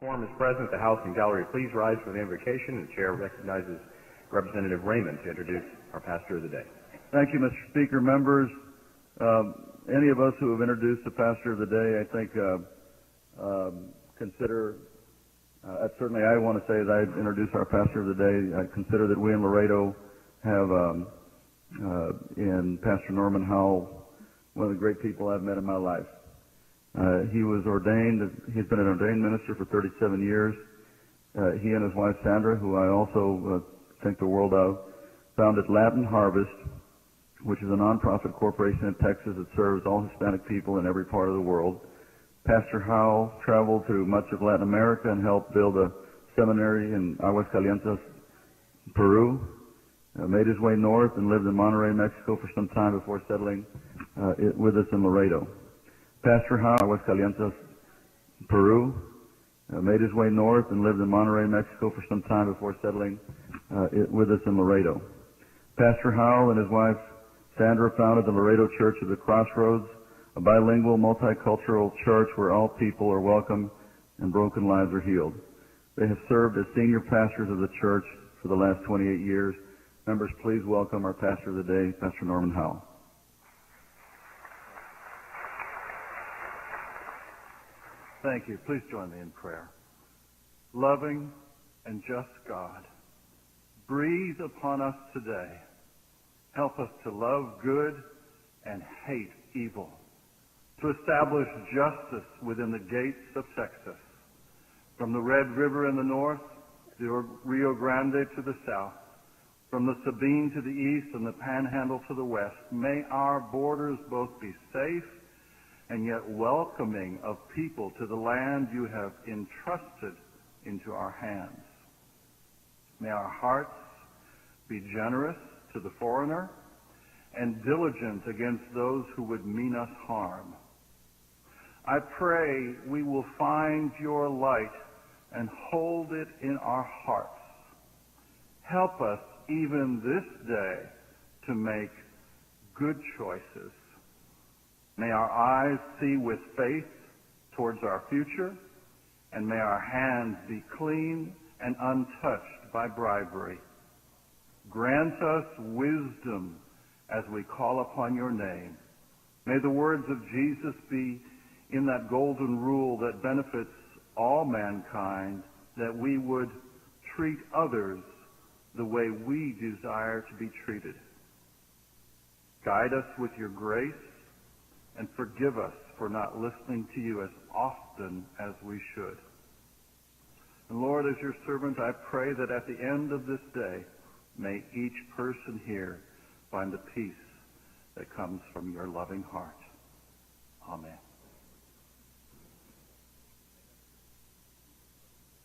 Quorum is present. The House and Gallery, please rise for the invocation. The Chair recognizes Representative Raymond to introduce our pastor of the day. Thank you, Mr. Speaker. Members, any of us who have introduced the pastor of the day, I think, certainly I want to say that I introduced our pastor of the day. I consider that we in Laredo have, in Pastor Norman Howell, one of the great people I've met in my life. He's been an ordained minister for 37 years. He and his wife Sandra, who I also think the world of, founded Latin Harvest, which is a nonprofit corporation in Texas that serves all Hispanic people in every part of the world. Pastor Howell traveled through much of Latin America and helped build a seminary in Aguascalientes, Peru. Made his way north and lived in Monterrey, Mexico for some time before settling with us in Laredo. Pastor Howell, Aguascalientes, Peru, made his way north and lived in Monterrey, Mexico for some time before settling with us in Laredo. Pastor Howell and his wife Sandra founded the Laredo Church of the Crossroads, a bilingual, multicultural church where all people are welcome and broken lives are healed. They have served as senior pastors of the church for the last 28 years. Members, please welcome our pastor of the day, Pastor Norman Howell. Thank you. Please join me in prayer. Loving and just God, breathe upon us today. Help us to love good and hate evil, to establish justice within the gates of Texas. From the Red River in the north, the Rio Grande to the south, from the Sabine to the east and the Panhandle to the west, may our borders both be safe and yet welcoming of people to the land you have entrusted into our hands. May our hearts be generous to the foreigner and diligent against those who would mean us harm. I pray we will find your light and hold it in our hearts. Help us even this day to make good choices. May our eyes see with faith towards our future, and may our hands be clean and untouched by bribery. Grant us wisdom as we call upon your name. May the words of Jesus be in that golden rule that benefits all mankind, that we would treat others the way we desire to be treated. Guide us with your grace and forgive us for not listening to you as often as we should. And Lord, as your servant, I pray that at the end of this day, may each person here find the peace that comes from your loving heart. Amen.